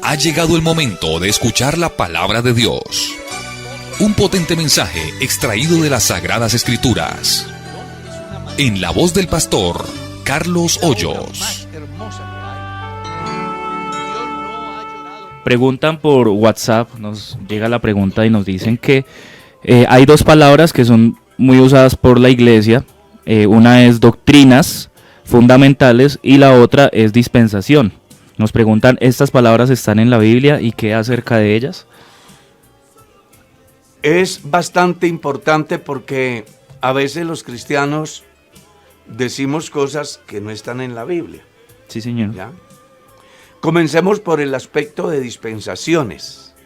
Ha llegado el momento de escuchar la palabra de Dios. Un potente mensaje extraído de las Sagradas Escrituras. En la voz del pastor Carlos Hoyos. Preguntan por WhatsApp, nos llega la pregunta y nos dicen que hay dos palabras que son muy usadas por la iglesia. Una es doctrinas fundamentales y la otra es dispensación. Nos preguntan, ¿estas palabras están en la Biblia y qué acerca de ellas? Es bastante importante porque a veces los cristianos decimos cosas que no están en la Biblia. Sí, señor. ¿Ya? Comencemos por el aspecto de dispensaciones.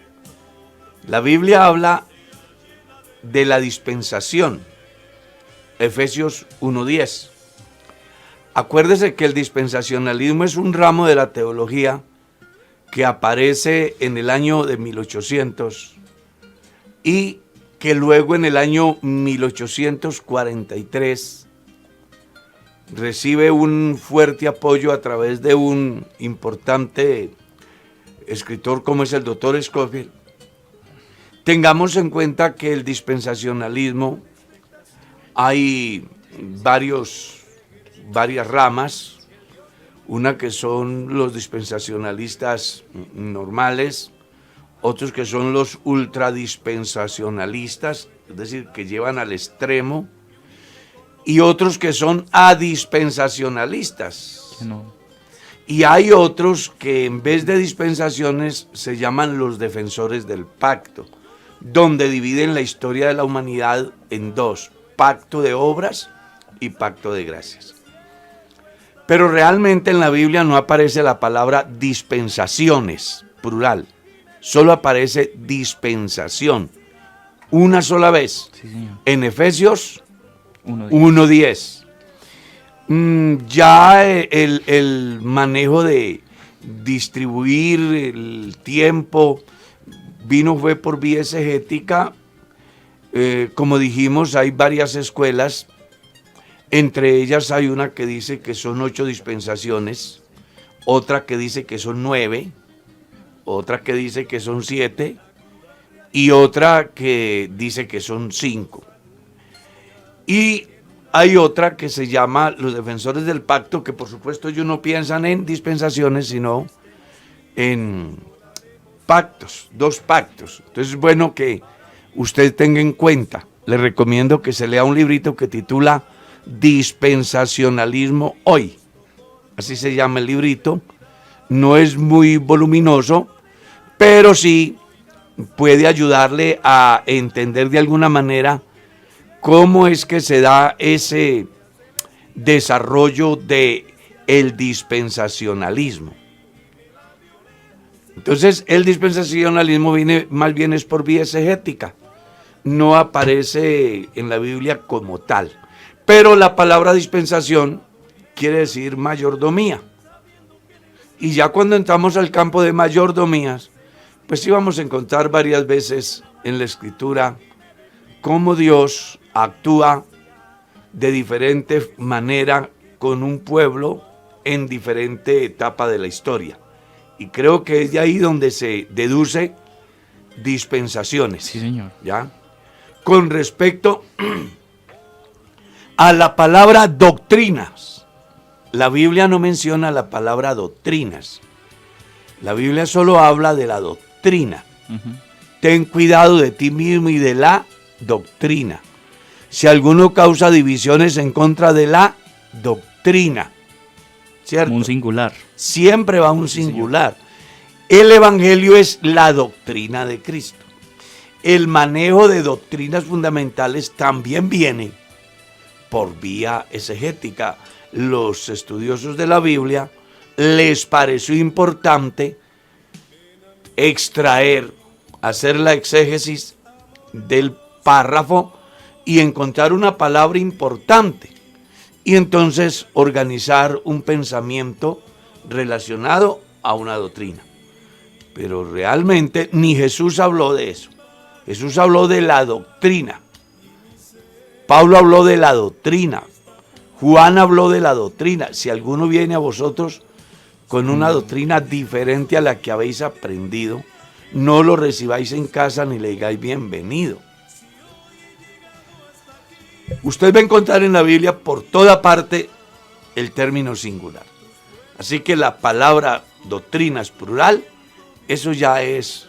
La Biblia habla de la dispensación. Efesios 1:10. Acuérdese que el dispensacionalismo es un ramo de la teología que aparece en el año de 1800 y que luego en el año 1843 recibe un fuerte apoyo a través de un importante escritor como es el doctor Scofield. Tengamos en cuenta que el dispensacionalismo hay varias ramas, una que son los dispensacionalistas normales, otros que son los ultradispensacionalistas, es decir, que llevan al extremo, y otros que son adispensacionalistas. No. Y hay otros que en vez de dispensaciones se llaman los defensores del pacto, donde dividen la historia de la humanidad en dos, pacto de obras y pacto de gracias. Pero realmente en la Biblia no aparece la palabra dispensaciones, plural. Solo aparece dispensación, una sola vez, Sí, señor. en Efesios 1:10. 1:10. Ya el manejo de distribuir el tiempo fue por vía exegética. Como dijimos, hay varias escuelas. Entre ellas hay una que dice que son 8 dispensaciones, otra que dice que son 9, otra que dice que son 7 y otra que dice que son 5. Y hay otra que se llama los defensores del pacto, que por supuesto ellos no piensan en dispensaciones, sino en pactos, 2 pactos. Entonces es bueno que usted tenga en cuenta. Le recomiendo que se lea un librito que titula Dispensacionalismo Hoy. Así se llama el librito. No es muy voluminoso, pero sí puede ayudarle a entender de alguna manera cómo es que se da ese desarrollo de el dispensacionalismo. Entonces, el dispensacionalismo viene más bien es por vía exegética. No aparece en la Biblia como tal. Pero la palabra dispensación quiere decir mayordomía. Y ya cuando entramos al campo de mayordomías, pues sí vamos a encontrar varias veces en la Escritura cómo Dios actúa de diferente manera con un pueblo en diferente etapa de la historia. Y creo que es de ahí donde se deduce dispensaciones. Sí, señor. ¿Ya? Con respecto a la palabra doctrinas, la Biblia no menciona la palabra doctrinas. La Biblia solo habla de la doctrina. Ten cuidado de ti mismo y de la doctrina. Si alguno causa divisiones en contra de la doctrina, ¿cierto? Un singular. Siempre va un singular. El Evangelio es la doctrina de Cristo. El manejo de doctrinas fundamentales también viene por vía exegética. Los estudiosos de la Biblia les pareció importante extraer, hacer la exégesis del párrafo y encontrar una palabra importante y entonces organizar un pensamiento relacionado a una doctrina. Pero realmente ni Jesús habló de eso. Jesús habló de la doctrina. Pablo habló de la doctrina. Juan habló de la doctrina. Si alguno viene a vosotros con una doctrina diferente a la que habéis aprendido, no lo recibáis en casa ni le digáis bienvenido. Usted va a encontrar en la Biblia por toda parte el término singular. Así que la palabra doctrina es plural, eso ya es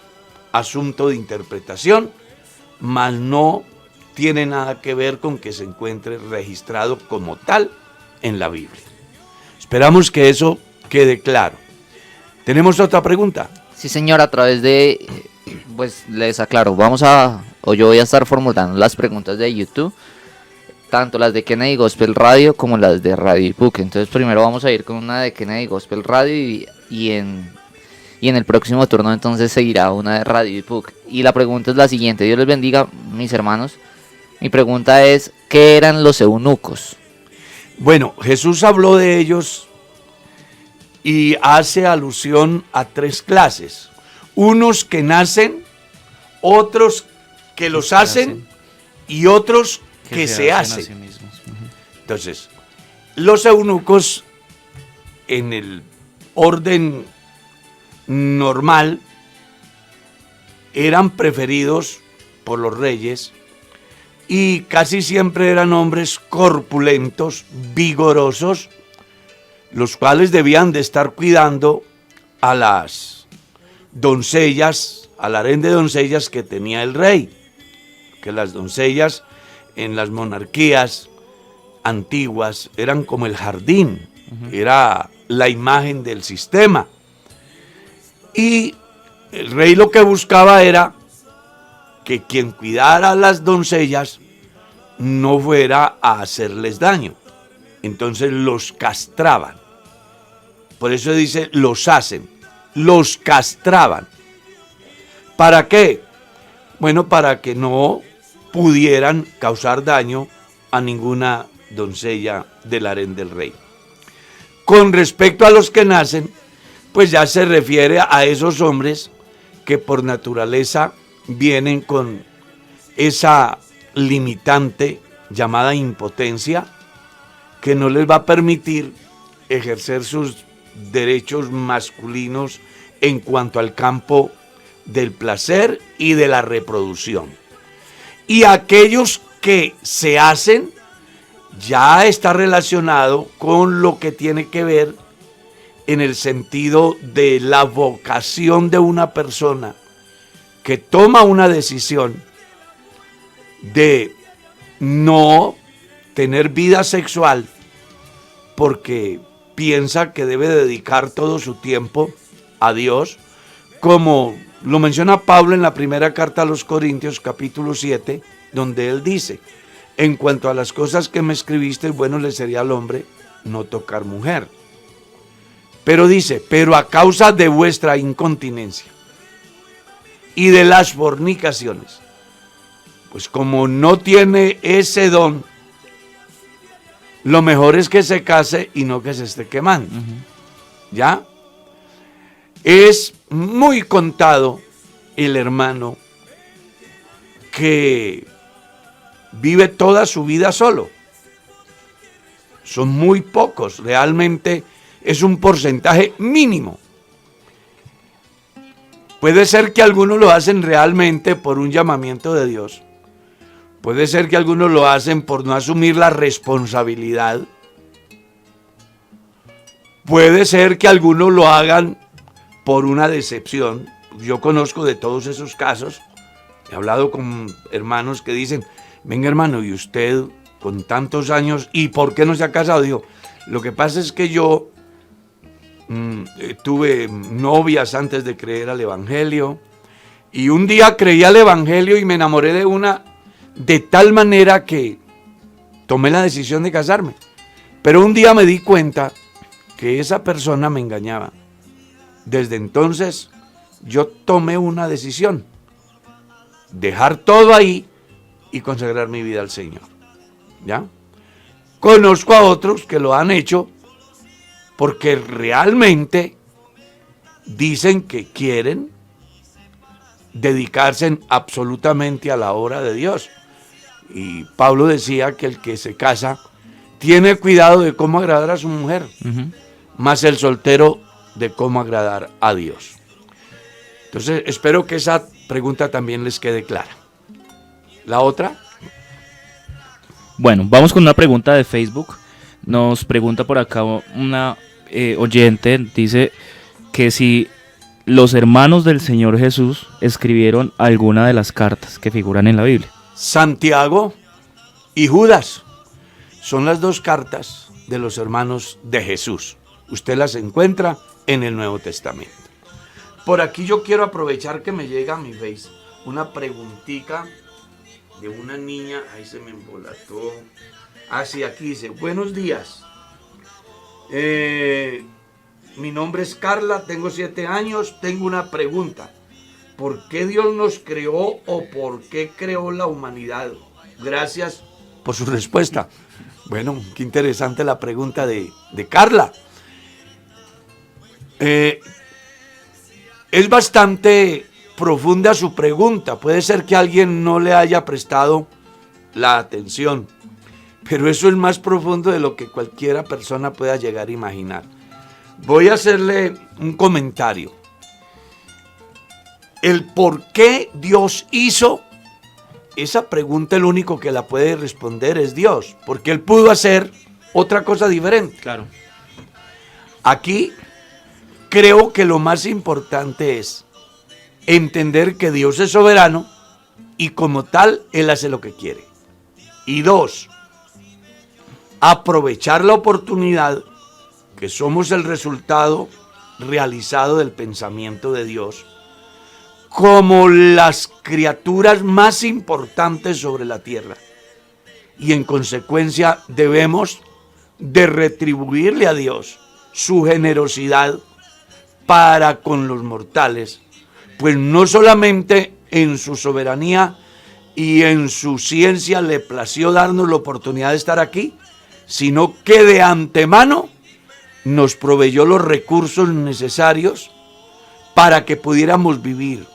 asunto de interpretación, mas no tiene nada que ver con que se encuentre registrado como tal en la Biblia. Esperamos que eso quede claro. ¿Tenemos otra pregunta? Sí, señor, a través de, pues les aclaro, yo voy a estar formulando las preguntas de YouTube, tanto las de Kennedy Gospel Radio como las de Radio Ipuc. Entonces primero vamos a ir con una de Kennedy Gospel Radio y en el próximo turno entonces seguirá una de Radio Ipuc. Y la pregunta es la siguiente: Dios les bendiga, mis hermanos. Mi pregunta es, ¿qué eran los eunucos? Bueno, Jesús habló de ellos y hace alusión a tres clases. Unos que nacen, otros que los hacen y otros que se hacen. a sí mismos. Entonces, los eunucos en el orden normal eran preferidos por los reyes y casi siempre eran hombres corpulentos, vigorosos, los cuales debían de estar cuidando a las doncellas, al harén de doncellas que tenía el rey, que las doncellas en las monarquías antiguas eran como el jardín, era la imagen del sistema. Y el rey lo que buscaba era que quien cuidara a las doncellas no fuera a hacerles daño. Entonces los castraban. Por eso dice los hacen, los castraban. ¿Para qué? Bueno, para que no pudieran causar daño a ninguna doncella del harén del rey. Con respecto a los que nacen, pues ya se refiere a esos hombres que por naturaleza vienen con esa limitante llamada impotencia, que no les va a permitir ejercer sus derechos masculinos en cuanto al campo del placer y de la reproducción. Y aquellos que se hacen ya está relacionado con lo que tiene que ver en el sentido de la vocación de una persona que toma una decisión de no tener vida sexual porque piensa que debe dedicar todo su tiempo a Dios, como lo menciona Pablo en la primera carta a los Corintios, capítulo 7, donde él dice: en cuanto a las cosas que me escribiste, bueno le sería al hombre no tocar mujer. Pero dice, pero a causa de vuestra incontinencia y de las fornicaciones, pues como no tiene ese don, lo mejor es que se case y no que se esté quemando. ¿Ya? Es muy contado el hermano que vive toda su vida solo. Son muy pocos, realmente es un porcentaje mínimo. Puede ser que algunos lo hacen realmente por un llamamiento de Dios. Puede ser que algunos lo hacen por no asumir la responsabilidad. Puede ser que algunos lo hagan por una decepción. Yo conozco de todos esos casos. He hablado con hermanos que dicen: venga hermano, ¿y usted con tantos años, y por qué no se ha casado? Digo, lo que pasa es que yo tuve novias antes de creer al Evangelio, y un día creí al Evangelio y me enamoré de una de tal manera que tomé la decisión de casarme. Pero un día me di cuenta que esa persona me engañaba. Desde entonces yo tomé una decisión: dejar todo ahí y consagrar mi vida al Señor. ¿Ya? Conozco a otros que lo han hecho porque realmente dicen que quieren dedicarse absolutamente a la obra de Dios. Y Pablo decía que el que se casa tiene cuidado de cómo agradar a su mujer, mas el soltero de cómo agradar a Dios. Entonces, espero que esa pregunta también les quede clara. ¿La otra? Bueno, vamos con una pregunta de Facebook. Nos pregunta por acá una oyente, dice que si los hermanos del Señor Jesús escribieron alguna de las cartas que figuran en la Biblia. Santiago y Judas son las dos cartas de los hermanos de Jesús. Usted las encuentra en el Nuevo Testamento. Por aquí yo quiero aprovechar que me llega a mi Face una preguntita de una niña. Ahí se me embolató. Sí, aquí dice: buenos días. Mi nombre es Carla, tengo 7 años, tengo una pregunta. ¿Por qué Dios nos creó o por qué creó la humanidad? Gracias por su respuesta. Bueno, qué interesante la pregunta de Carla. Es bastante profunda su pregunta. Puede ser que alguien no le haya prestado la atención, pero eso es más profundo de lo que cualquiera persona pueda llegar a imaginar. Voy a hacerle un comentario. El por qué Dios hizo, esa pregunta el único que la puede responder es Dios, porque Él pudo hacer otra cosa diferente. Claro. Aquí creo que lo más importante es entender que Dios es soberano y como tal Él hace lo que quiere. Y 2, aprovechar la oportunidad que somos el resultado realizado del pensamiento de Dios como las criaturas más importantes sobre la tierra. Y en consecuencia debemos de retribuirle a Dios su generosidad para con los mortales, pues no solamente en su soberanía y en su ciencia le plació darnos la oportunidad de estar aquí, sino que de antemano nos proveyó los recursos necesarios para que pudiéramos vivir.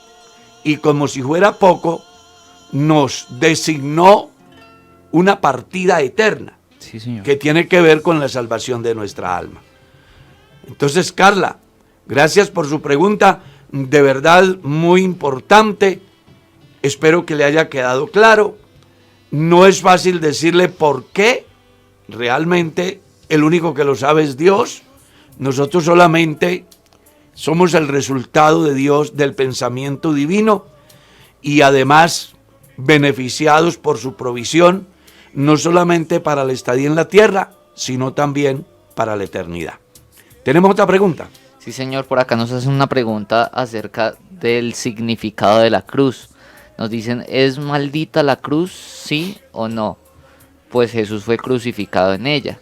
Y como si fuera poco, nos designó una partida eterna, Sí, señor. que tiene que ver con la salvación de nuestra alma. Entonces, Carla, gracias por su pregunta, de verdad muy importante. Espero que le haya quedado claro. No es fácil decirle por qué. Realmente el único que lo sabe es Dios. Nosotros solamente somos el resultado de Dios, del pensamiento divino, y además beneficiados por su provisión, no solamente para la estadía en la tierra, sino también para la eternidad. ¿Tenemos otra pregunta? Sí, señor, por acá nos hacen una pregunta acerca del significado de la cruz. Nos dicen, ¿es maldita la cruz, sí o no? Pues Jesús fue crucificado en ella.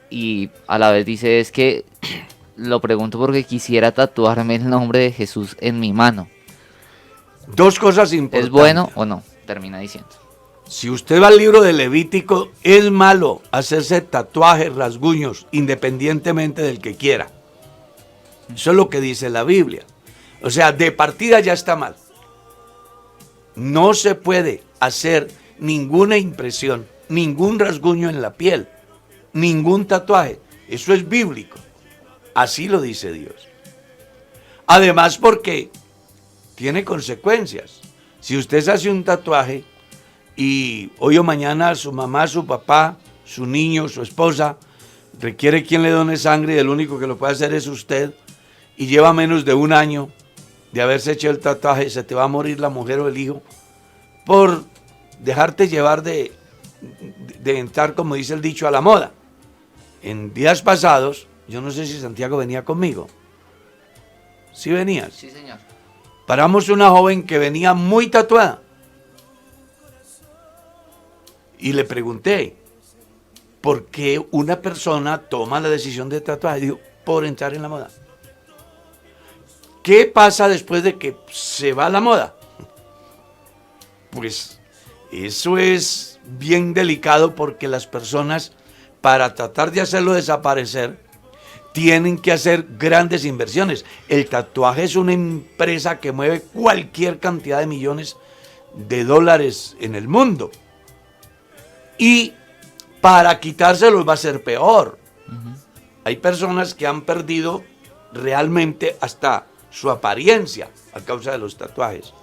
Y a la vez dice, es que lo pregunto porque quisiera tatuarme el nombre de Jesús en mi mano. Dos cosas importantes. ¿Es bueno o no? Termina diciendo. Si usted va al libro de Levítico, es malo hacerse tatuajes, rasguños, independientemente del que quiera. Eso es lo que dice la Biblia. O sea, de partida ya está mal. No se puede hacer ninguna impresión, ningún rasguño en la piel, ningún tatuaje. Eso es bíblico. Así lo dice Dios. Además, porque tiene consecuencias. Si usted se hace un tatuaje y hoy o mañana su mamá, su papá, su niño, su esposa requiere quien le done sangre y el único que lo puede hacer es usted, y lleva menos de 1 año de haberse hecho el tatuaje, se te va a morir la mujer o el hijo por dejarte llevar de entrar, como dice el dicho, a la moda. En días pasados, yo no sé si Santiago venía conmigo. ¿Sí venías? Sí, señor. Paramos una joven que venía muy tatuada. Y le pregunté, ¿por qué una persona toma la decisión de tatuar? Digo, por entrar en la moda. ¿Qué pasa después de que se va la moda? Pues eso es bien delicado porque las personas, para tratar de hacerlo desaparecer, tienen que hacer grandes inversiones. El tatuaje es una empresa que mueve cualquier cantidad de millones de dólares en el mundo. Y para quitárselos va a ser peor. Hay personas que han perdido realmente hasta su apariencia a causa de los tatuajes.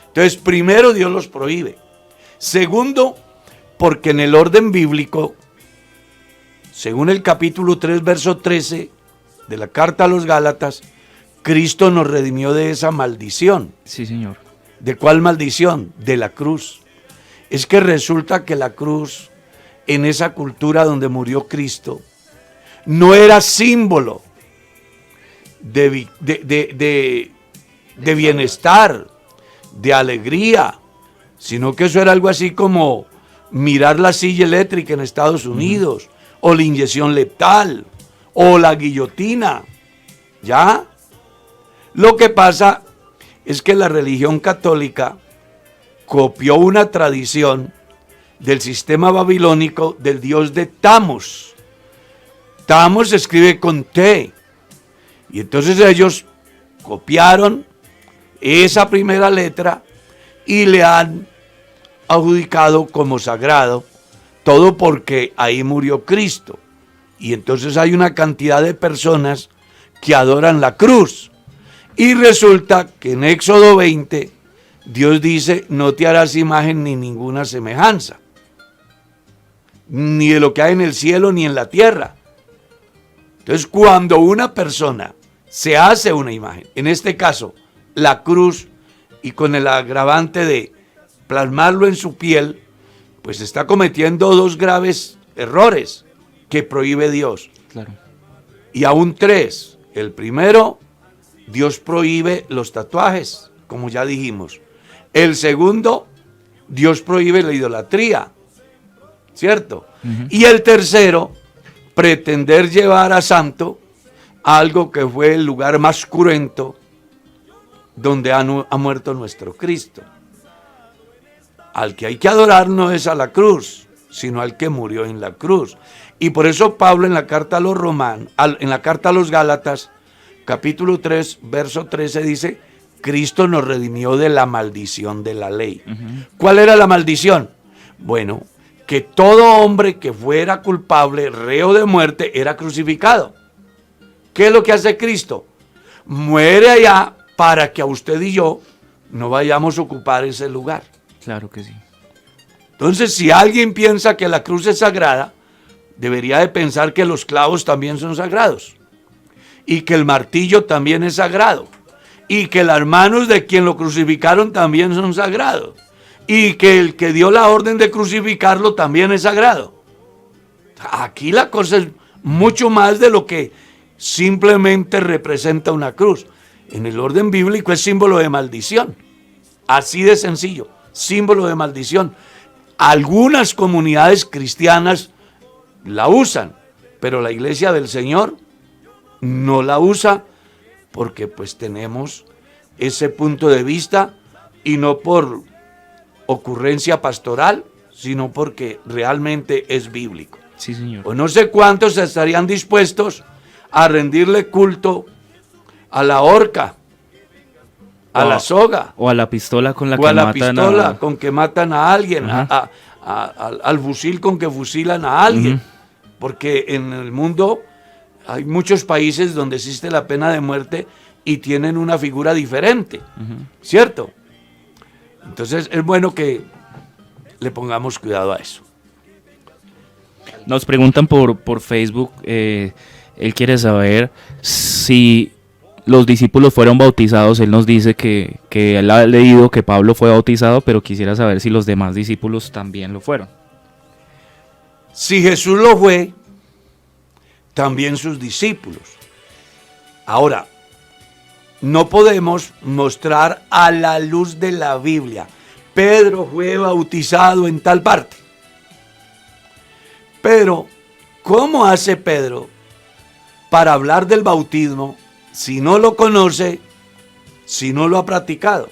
Entonces, primero, Dios los prohíbe. Segundo, porque en el orden bíblico, según el capítulo 3, verso 13 de la carta a los Gálatas, Cristo nos redimió de esa maldición. Sí, señor. ¿De cuál maldición? De la cruz. Es que resulta que la cruz, en esa cultura donde murió Cristo, no era símbolo de bienestar, de alegría, sino que eso era algo así como mirar la silla eléctrica en Estados Unidos, o la inyección letal, o la guillotina, ¿ya? Lo que pasa es que la religión católica copió una tradición del sistema babilónico del dios de Tammuz. Tammuz se escribe con T, y entonces ellos copiaron esa primera letra y le han adjudicado como sagrado, todo porque ahí murió Cristo. Y entonces hay una cantidad de personas que adoran la cruz. Y resulta que en Éxodo 20, Dios dice, no te harás imagen ni ninguna semejanza, ni de lo que hay en el cielo ni en la tierra. Entonces, cuando una persona se hace una imagen, en este caso, la cruz, y con el agravante de plasmarlo en su piel, pues está cometiendo dos graves errores que prohíbe Dios. Claro. Y aún tres. El primero, Dios prohíbe los tatuajes, como ya dijimos. El segundo, Dios prohíbe la idolatría, ¿cierto? Y el tercero, pretender llevar a santo algo que fue el lugar más cruento donde ha muerto nuestro Cristo. Al que hay que adorar no es a la cruz, sino al que murió en la cruz. Y por eso Pablo en la carta a los en la carta a los Gálatas, capítulo 3, verso 13 dice, Cristo nos redimió de la maldición de la ley. ¿Cuál era la maldición? Bueno, que todo hombre que fuera culpable, reo de muerte, era crucificado. ¿Qué es lo que hace Cristo? Muere allá para que a usted y yo no vayamos a ocupar ese lugar. Claro que sí. Entonces, si alguien piensa que la cruz es sagrada, debería de pensar que los clavos también son sagrados, y que el martillo también es sagrado, y que las manos de quien lo crucificaron también son sagrados, y que el que dio la orden de crucificarlo también es sagrado. Aquí la cosa es mucho más de lo que simplemente representa una cruz. En el orden bíblico es símbolo de maldición, así de sencillo, símbolo de maldición. Algunas comunidades cristianas la usan, pero la Iglesia del Señor no la usa, porque pues tenemos ese punto de vista, y no por ocurrencia pastoral, sino porque realmente es bíblico. Sí, señor. Pues no sé cuántos estarían dispuestos a rendirle culto a la horca, a la soga, o a la pistola con la o que a la matan pistola con que matan a alguien, al fusil con que fusilan a alguien. Porque en el mundo hay muchos países donde existe la pena de muerte y tienen una figura diferente, ¿cierto? Entonces es bueno que le pongamos cuidado a eso. Nos preguntan por Facebook, él quiere saber si los discípulos fueron bautizados. Él nos dice que él ha leído que Pablo fue bautizado, pero quisiera saber si los demás discípulos también lo fueron. Si Jesús lo fue, también sus discípulos. Ahora, no podemos mostrar a la luz de la Biblia, Pedro fue bautizado en tal parte. Pero, ¿cómo hace Pedro para hablar del bautismo si no lo conoce, si no lo ha practicado?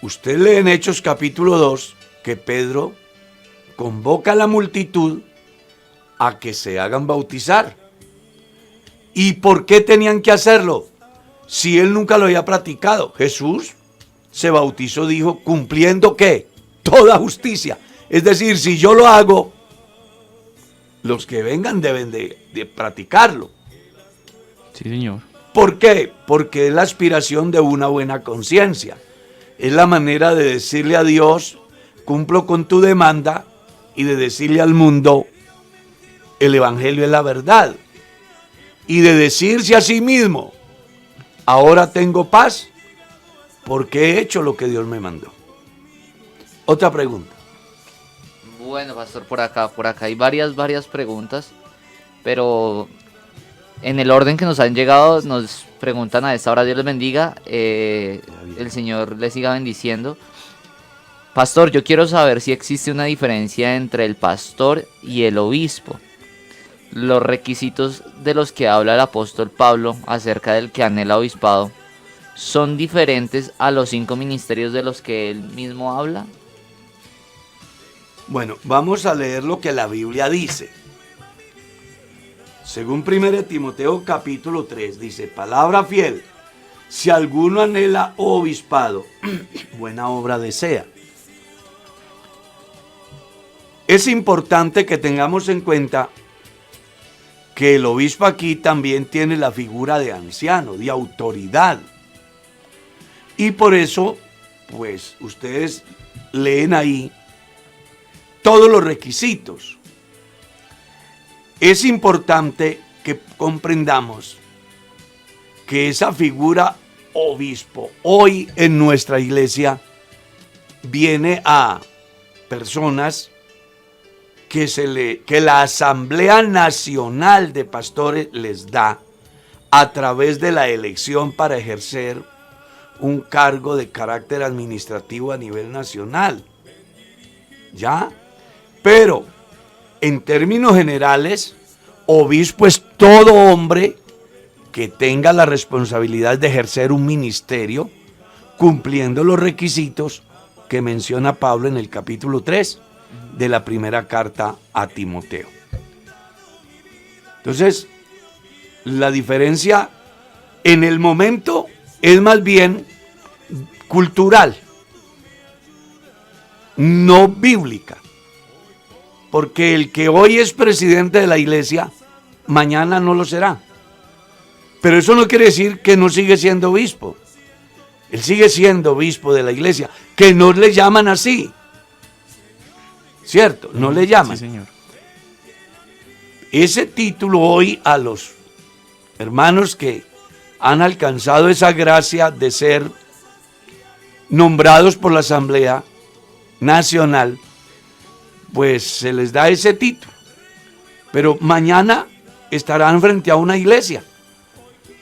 Usted lee en Hechos capítulo 2 que Pedro convoca a la multitud a que se hagan bautizar. ¿Y por qué tenían que hacerlo? Si él nunca lo había practicado. Jesús se bautizó, dijo, cumpliendo ¿qué? Toda justicia. Es decir, si yo lo hago, los que vengan deben de practicarlo. Sí, señor. ¿Por qué? Porque es la aspiración de una buena conciencia. Es la manera de decirle a Dios, cumplo con tu demanda, y de decirle al mundo, el evangelio es la verdad. Y de decirse a sí mismo, ahora tengo paz porque he hecho lo que Dios me mandó. Otra pregunta. Bueno, pastor, por acá hay varias preguntas, pero en el orden que nos han llegado, nos preguntan a esta hora, Dios les bendiga, el Señor les siga bendiciendo. Pastor, yo quiero saber si existe una diferencia entre el pastor y el obispo. Los requisitos de los que habla el apóstol Pablo acerca del que anhela obispado, ¿son diferentes a los 5 ministerios de los que él mismo habla? Bueno, vamos a leer lo que la Biblia dice. Según 1 Timoteo capítulo 3, dice, palabra fiel, si alguno anhela obispado, buena obra desea. Es importante que tengamos en cuenta que el obispo aquí también tiene la figura de anciano, de autoridad. Y por eso, pues, ustedes leen ahí todos los requisitos. Es importante que comprendamos que esa figura obispo hoy en nuestra iglesia viene a personas que la Asamblea Nacional de Pastores les da a través de la elección para ejercer un cargo de carácter administrativo a nivel nacional. ¿Ya? Pero, en términos generales, obispo es todo hombre que tenga la responsabilidad de ejercer un ministerio cumpliendo los requisitos que menciona Pablo en el capítulo 3 de la primera carta a Timoteo. Entonces, la diferencia en el momento es más bien cultural, no bíblica. Porque el que hoy es presidente de la iglesia, mañana no lo será. Pero eso no quiere decir que no sigue siendo obispo. Él sigue siendo obispo de la iglesia, que no le llaman así. ¿Cierto? No le llaman. Sí, señor. Ese título hoy a los hermanos que han alcanzado esa gracia de ser nombrados por la Asamblea Nacional, pues se les da ese título. Pero mañana estarán frente a una iglesia.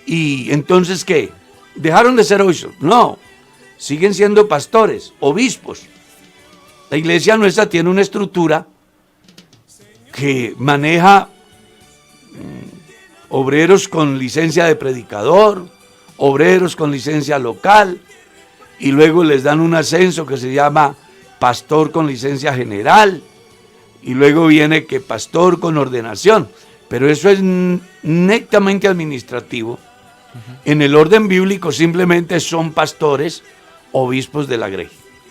¿Y entonces qué? ¿Dejaron de ser obispos? No, siguen siendo pastores, obispos. La iglesia nuestra tiene una estructura que maneja obreros con licencia de predicador, obreros con licencia local, y luego les dan un ascenso que se llama pastor con licencia general, y luego viene que pastor con ordenación, pero eso es netamente administrativo. En el orden bíblico simplemente son pastores, obispos de la grey,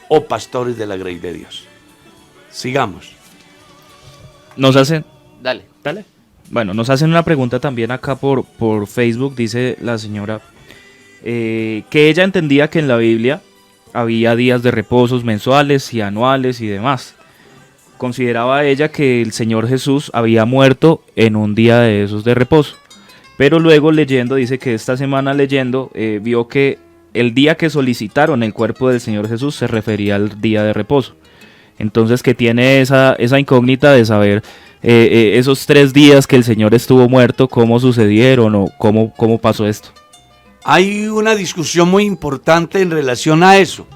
o pastores de la grey de Dios. Sigamos. Nos hacen... Dale. Bueno, nos hacen una pregunta también acá por Facebook, dice la señora, que ella entendía que en la Biblia había días de reposos mensuales y anuales y demás. Consideraba ella que el Señor Jesús había muerto en un día de esos de reposo. Pero luego leyendo, dice que esta semana leyendo, vio que el día que solicitaron el cuerpo del Señor Jesús se refería al día de reposo. Entonces que tiene esa incógnita de saber esos 3 días que el Señor estuvo muerto, cómo sucedieron o cómo pasó esto. Hay una discusión muy importante en relación a eso.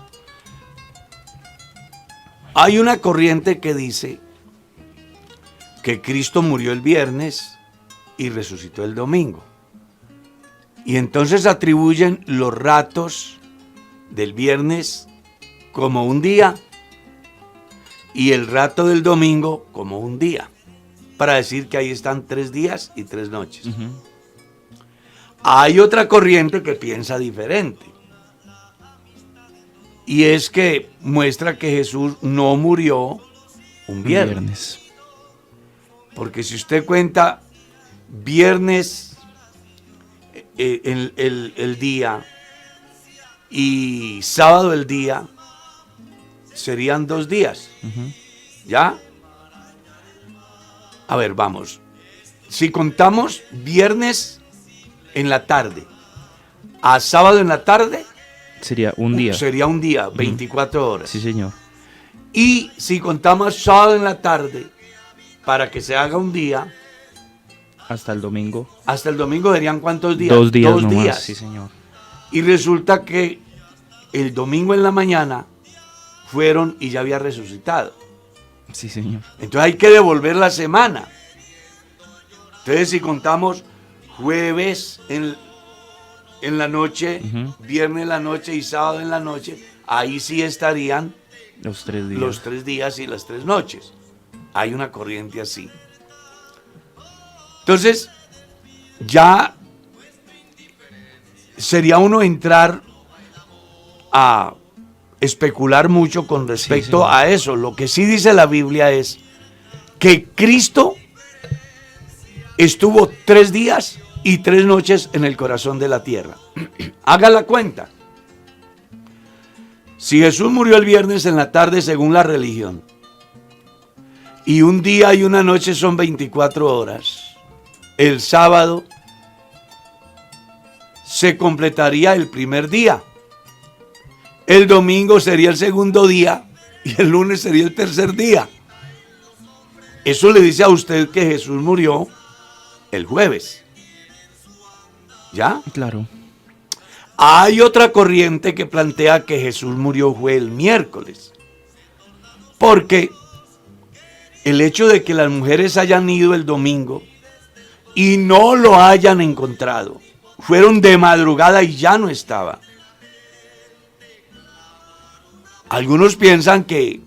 Hay una corriente que dice que Cristo murió el viernes y resucitó el domingo. Y entonces atribuyen los ratos del viernes como un día y el rato del domingo como un día, para decir que ahí están 3 días y 3 noches. Uh-huh. Hay otra corriente que piensa diferente. Y es que muestra que Jesús no murió un viernes. Porque si usted cuenta viernes el día y sábado el día, serían 2 días. ¿Ya? A ver, vamos. Si contamos viernes en la tarde a sábado en la tarde, Sería un día. sería un día, 24 horas. Sí, señor. Y si contamos sábado en la tarde, para que se haga un día, Hasta el domingo. hasta el domingo serían ¿cuántos días? 2 días 2 nomás. días. Sí, señor. Y resulta que el domingo en la mañana fueron y ya había resucitado. Sí, señor. Entonces hay que devolver la semana. Entonces si contamos jueves en la noche, viernes en la noche y sábado en la noche, ahí sí estarían Los 3 días. los 3 días y las 3 noches. Hay una corriente así. Entonces, ya sería uno entrar a especular mucho con respecto señor. a eso. Lo que sí dice la Biblia es que Cristo estuvo 3 días y 3 noches en el corazón de la tierra. Haga la cuenta. Si Jesús murió el viernes en la tarde según la religión, y un día y una noche son 24 horas, el sábado se completaría el primer día, el domingo sería el segundo día y el lunes sería el tercer día. Eso le dice a usted que Jesús murió el jueves. ¿Ya? Claro. Hay otra corriente que plantea que Jesús murió fue el miércoles. Porque el hecho de que las mujeres hayan ido el domingo y no lo hayan encontrado, fueron de madrugada y ya no estaba. Algunos piensan que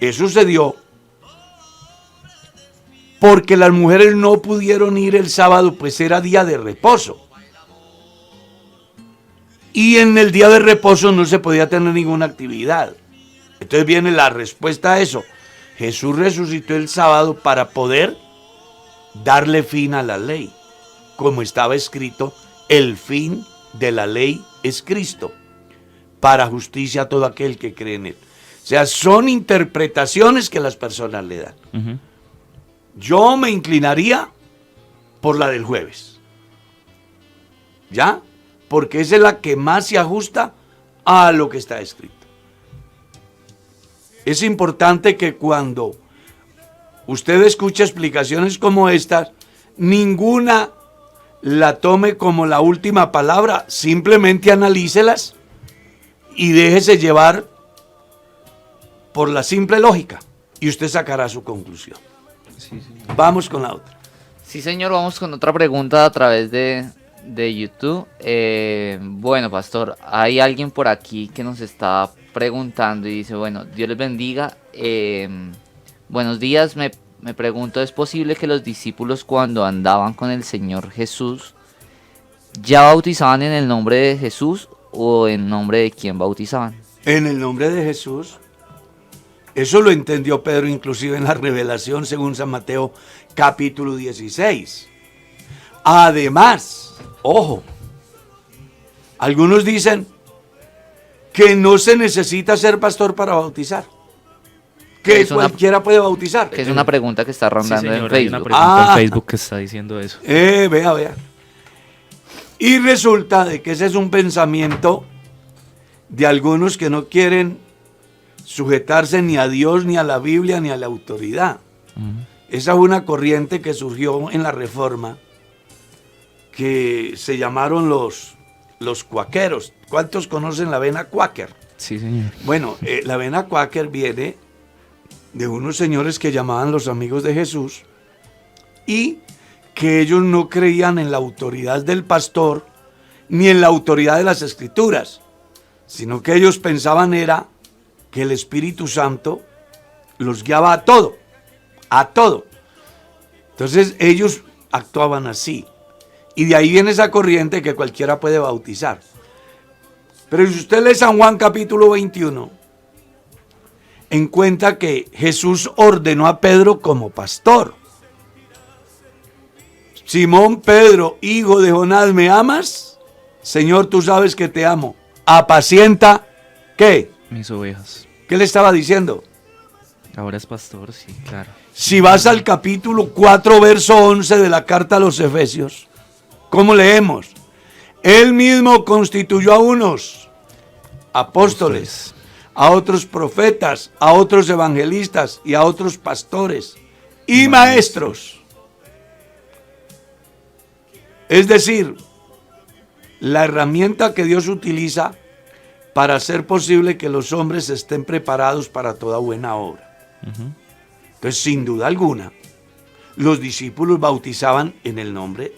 eso sucedió porque las mujeres no pudieron ir el sábado, pues era día de reposo. Y en el día de reposo no se podía tener ninguna actividad. Entonces viene la respuesta a eso. Jesús resucitó el sábado para poder darle fin a la ley. Como estaba escrito, el fin de la ley es Cristo, para justicia a todo aquel que cree en él. O sea, son interpretaciones que las personas le dan. Yo me inclinaría por la del jueves. ¿Ya? Porque esa es la que más se ajusta a lo que está escrito. Es importante que cuando usted escucha explicaciones como estas, ninguna la tome como la última palabra, simplemente analícelas y déjese llevar por la simple lógica y usted sacará su conclusión. Vamos con la otra. Sí, señor, vamos con otra pregunta a través de YouTube. Bueno, pastor, hay alguien por aquí que nos está preguntando y dice, bueno, Dios les bendiga. Buenos días, me pregunto, ¿es posible que los discípulos cuando andaban con el Señor Jesús ya bautizaban en el nombre de Jesús o en nombre de quién bautizaban? En el nombre de Jesús. Eso lo entendió Pedro inclusive en la revelación según San Mateo capítulo 16. Además, ojo, algunos dicen que no se necesita ser pastor para bautizar. Que cualquiera puede bautizar. Que es una pregunta que está rondando Sí, señor, en hay una Facebook. pregunta en Facebook que está diciendo eso. Vea. Y resulta de que ese es un pensamiento de algunos que no quieren sujetarse ni a Dios, ni a la Biblia, ni a la autoridad. Esa es una corriente que surgió en la Reforma, que se llamaron los cuáqueros. ¿Cuántos conocen la avena cuáquer? Sí, señor. Bueno, la avena cuáquer viene de unos señores que llamaban los amigos de Jesús y que ellos no creían en la autoridad del pastor ni en la autoridad de las escrituras, sino que ellos pensaban era que el Espíritu Santo los guiaba a todo, a todo. Entonces ellos actuaban así. Y de ahí viene esa corriente que cualquiera puede bautizar. Pero si usted lee San Juan capítulo 21, encuentra que Jesús ordenó a Pedro como pastor. Simón Pedro, hijo de Jonás, ¿me amas? Señor, tú sabes que te amo. Apacienta, ¿qué? Mis ovejas. ¿Qué le estaba diciendo? Ahora es pastor, sí, claro. Si vas al capítulo 4, verso 11 de la carta a los Efesios, ¿cómo leemos? Él mismo constituyó a unos apóstoles, a otros profetas, a otros evangelistas y a otros pastores y maestros. Es decir, la herramienta que Dios utiliza para hacer posible que los hombres estén preparados para toda buena obra. Entonces, sin duda alguna, los discípulos bautizaban en el nombre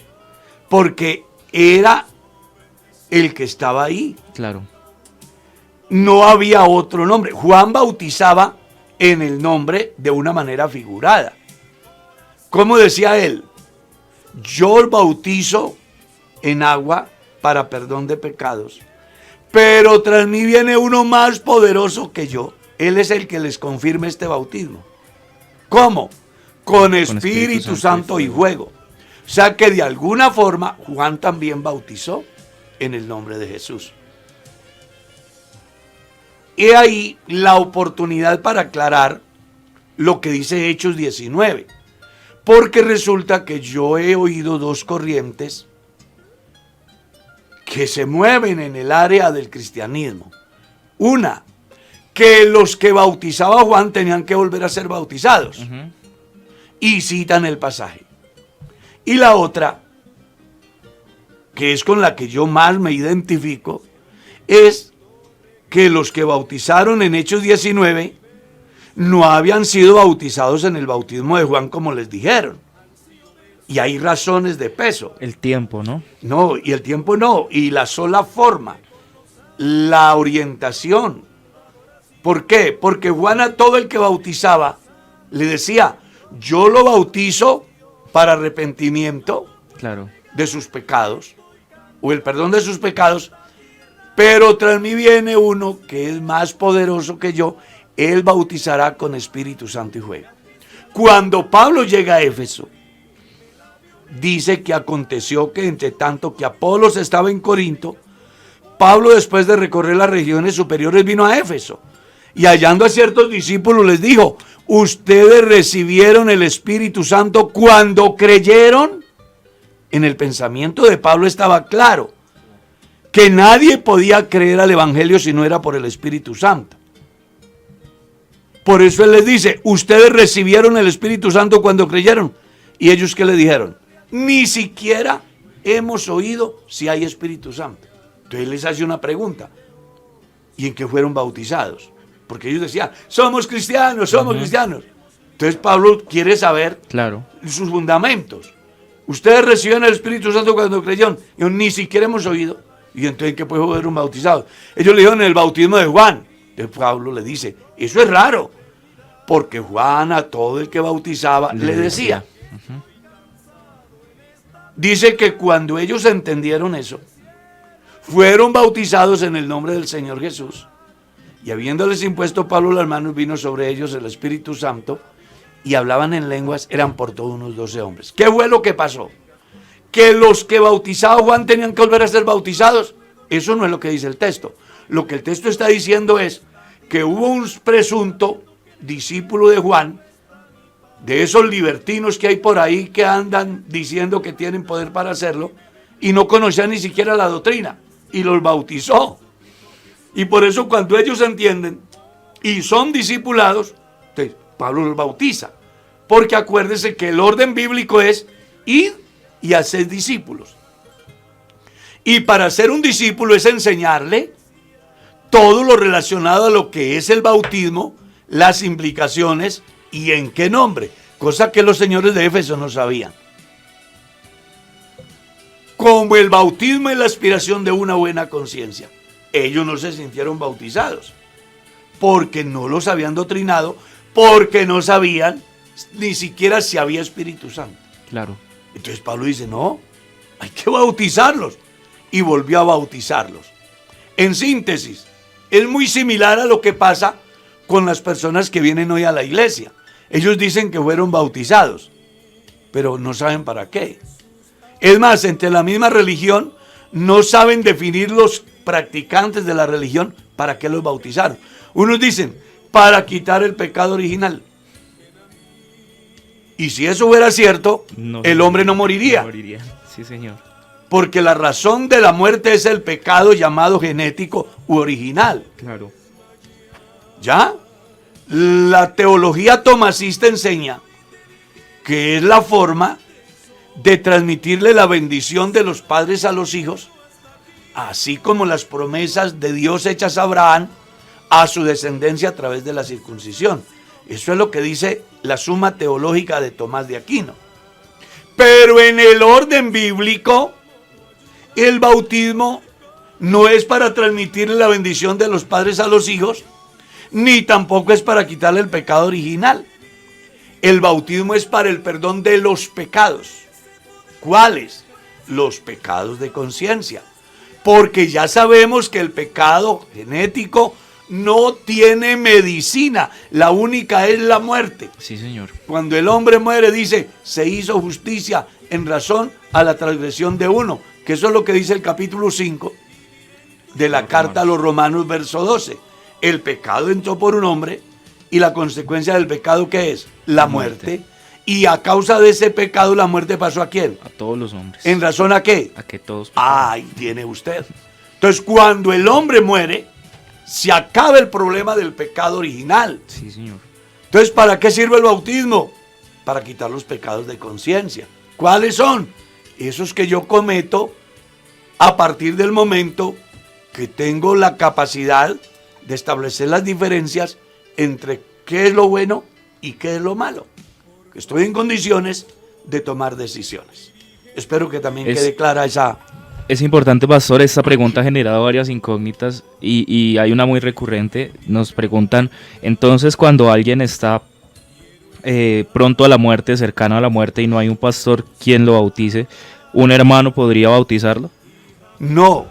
porque era el que estaba ahí. Claro. No había otro nombre. Juan bautizaba en el nombre de una manera figurada. ¿Cómo decía él? Yo bautizo en agua para perdón de pecados, pero tras mí viene uno más poderoso que yo. Él es el que les confirma este bautismo. ¿Cómo? Con Espíritu Santo y fuego. O sea que de alguna forma Juan también bautizó en el nombre de Jesús. He ahí la oportunidad para aclarar lo que dice Hechos 19. Porque resulta que yo he oído dos corrientes que se mueven en el área del cristianismo. Una, que los que bautizaba Juan tenían que volver a ser bautizados. Y citan el pasaje. Y la otra, que es con la que yo más me identifico, es que los que bautizaron en Hechos 19 no habían sido bautizados en el bautismo de Juan como les dijeron. Y hay razones de peso. El tiempo, ¿no? No, y el tiempo no, y la sola forma, la orientación. ¿Por qué? Porque Juan a todo el que bautizaba le decía, yo lo bautizo para arrepentimiento Claro. de sus pecados, o el perdón de sus pecados, pero tras mí viene uno que es más poderoso que yo, él bautizará con Espíritu Santo y fuego. Cuando Pablo llega a Éfeso, dice que aconteció que entre tanto que Apolos estaba en Corinto, Pablo, después de recorrer las regiones superiores, vino a Éfeso y hallando a ciertos discípulos les dijo, ustedes recibieron el Espíritu Santo cuando creyeron. En el pensamiento de Pablo estaba claro que nadie podía creer al Evangelio si no era por el Espíritu Santo. Por eso él les dice, ustedes recibieron el Espíritu Santo cuando creyeron. ¿Y ellos qué le dijeron? Ni siquiera hemos oído si hay Espíritu Santo. Entonces él les hace una pregunta. ¿Y en qué fueron bautizados? Porque ellos decían, somos cristianos, somos cristianos. Entonces Pablo quiere saber sus fundamentos. Ustedes recibieron el Espíritu Santo cuando creyeron. Y ni siquiera hemos oído. ¿Y entonces en qué fueron bautizados? Ellos le dijeron en el bautismo de Juan. Entonces Pablo le dice, eso es raro. Porque Juan a todo el que bautizaba le decía. Dice que cuando ellos entendieron eso, fueron bautizados en el nombre del Señor Jesús. Y habiéndoles impuesto Pablo las manos, vino sobre ellos el Espíritu Santo y hablaban en lenguas, eran por todos unos 12 hombres. ¿Qué fue lo que pasó? Que los que bautizaba Juan tenían que volver a ser bautizados. Eso no es lo que dice el texto. Lo que el texto está diciendo es que hubo un presunto discípulo de Juan, de esos libertinos que hay por ahí que andan diciendo que tienen poder para hacerlo, y no conocían ni siquiera la doctrina, y los bautizó. Y por eso cuando ellos entienden y son discipulados, Pablo los bautiza. Porque acuérdense que el orden bíblico es ir y hacer discípulos. Y para ser un discípulo es enseñarle todo lo relacionado a lo que es el bautismo, las implicaciones y en qué nombre. Cosa que los señores de Éfeso no sabían. Como el bautismo es la aspiración de una buena conciencia. Ellos no se sintieron bautizados, porque no los habían doctrinado, porque no sabían ni siquiera si había Espíritu Santo. Claro. Entonces Pablo dice, no, hay que bautizarlos. Y volvió a bautizarlos. En síntesis, es muy similar a lo que pasa con las personas que vienen hoy a la iglesia. Ellos dicen que fueron bautizados, pero no saben para qué. Es más, entre la misma religión no saben definir los practicantes de la religión para qué los bautizaron. Unos dicen, para quitar el pecado original. Y si eso fuera cierto, el hombre no moriría. No moriría. Sí, señor. Porque la razón de la muerte es el pecado llamado genético u original. Claro. ¿Ya? La teología tomasista enseña que es la forma de transmitirle la bendición de los padres a los hijos, así como las promesas de Dios hechas a Abraham a su descendencia a través de la circuncisión. Eso es lo que dice la Suma Teológica de Tomás de Aquino. Pero en el orden bíblico, el bautismo no es para transmitirle la bendición de los padres a los hijos, ni tampoco es para quitarle el pecado original. El bautismo es para el perdón de los pecados. ¿Cuáles? Los pecados de conciencia. Porque ya sabemos que el pecado genético no tiene medicina. La única es la muerte. Sí, señor. Cuando el hombre muere, dice, se hizo justicia en razón a la transgresión de uno. Que eso es lo que dice el capítulo 5 de la carta a los Romanos, verso 12. El pecado entró por un hombre y la consecuencia del pecado, ¿qué es? La muerte. Y a causa de ese pecado, la muerte pasó ¿a quién? A todos los hombres. ¿En razón a qué? A que todos pecaron. Ahí tiene usted. Entonces, cuando el hombre muere, se acaba el problema del pecado original. Sí, señor. Entonces, ¿para qué sirve el bautismo? Para quitar los pecados de conciencia. ¿Cuáles son? Esos que yo cometo a partir del momento que tengo la capacidad de establecer las diferencias entre qué es lo bueno y qué es lo malo. Estoy en condiciones de tomar decisiones. Espero que también quede clara esa... Es importante, pastor, esta pregunta ha generado varias incógnitas y hay una muy recurrente. Nos preguntan, entonces cuando alguien está pronto a la muerte, cercano a la muerte y no hay un pastor quien lo bautice, ¿un hermano podría bautizarlo? No,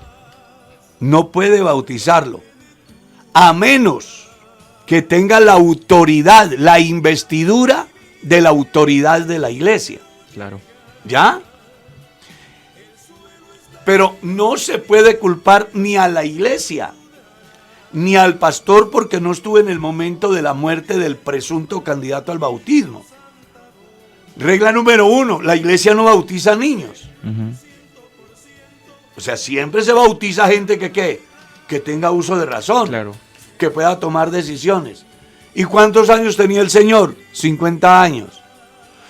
no puede bautizarlo, a menos que tenga la autoridad, la investidura de la autoridad de la iglesia. Claro. ¿Ya? Pero no se puede culpar ni a la iglesia, ni al pastor porque no estuvo en el momento de la muerte del presunto candidato al bautismo. Regla número 1, la iglesia no bautiza niños. Uh-huh. O sea, siempre se bautiza gente que tenga uso de razón, Claro. que pueda tomar decisiones. ¿Y cuántos años tenía el Señor? 50 años.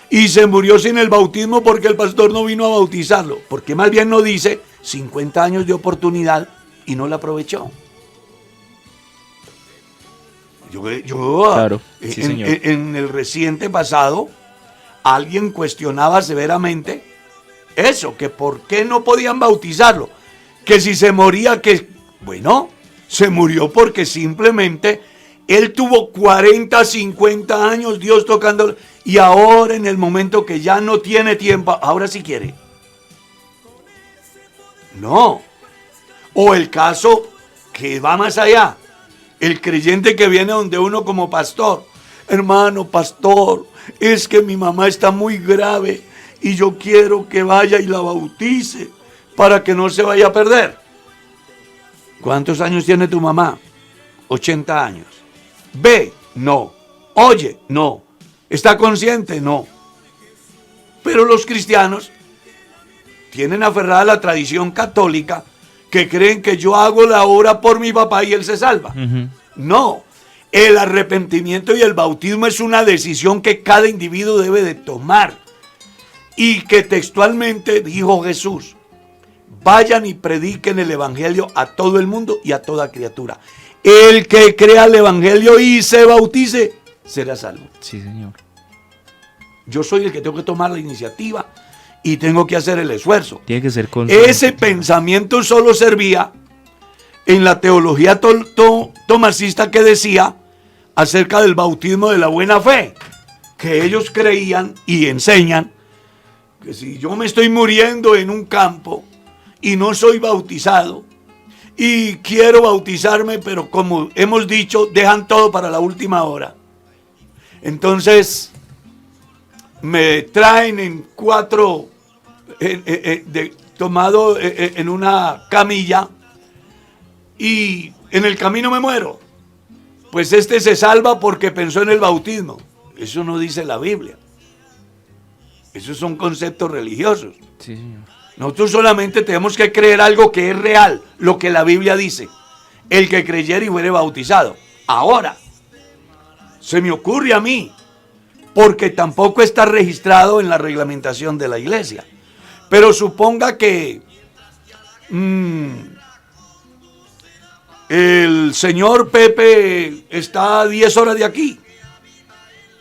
Y se murió sin el bautismo porque el pastor no vino a bautizarlo. Porque más bien no dice 50 años de oportunidad y no la aprovechó. Claro, sí, señor. En el reciente pasado, alguien cuestionaba severamente eso, que por qué no podían bautizarlo. Que si se moría, que... Bueno, se murió porque simplemente él tuvo 40, 50 años, Dios tocándolo, y ahora en el momento que ya no tiene tiempo, ahora sí quiere. No. O el caso que va más allá, el creyente que viene donde uno como pastor, hermano pastor, es que mi mamá está muy grave y yo quiero que vaya y la bautice para que no se vaya a perder. ¿Cuántos años tiene tu mamá? 80 años. ¿Ve? No. ¿Oye? No. ¿Está consciente? No. Pero los cristianos tienen aferrada la tradición católica que creen que yo hago la obra por mi papá y él se salva. Uh-huh. No. El arrepentimiento y el bautismo es una decisión que cada individuo debe de tomar. Y que textualmente dijo Jesús: vayan y prediquen el evangelio a todo el mundo y a toda criatura. El que crea el evangelio y se bautice será salvo. Sí, señor. Yo soy el que tengo que tomar la iniciativa y tengo que hacer el esfuerzo. Tiene que ser consciente. Ese pensamiento solo servía en la teología tomasista que decía acerca del bautismo de la buena fe, que ellos creían y enseñan que si yo me estoy muriendo en un campo y no soy bautizado y quiero bautizarme, pero como hemos dicho, dejan todo para la última hora. Entonces me traen en 4 tomado en una camilla y en el camino me muero. Pues este se salva porque pensó en el bautismo. Eso no dice la Biblia. Esos son conceptos religiosos. Sí, señor. Nosotros solamente tenemos que creer algo que es real, lo que la Biblia dice. El que creyere y fuere bautizado. Ahora, se me ocurre a mí, porque tampoco está registrado en la reglamentación de la iglesia. Pero suponga que el señor Pepe está a 10 horas de aquí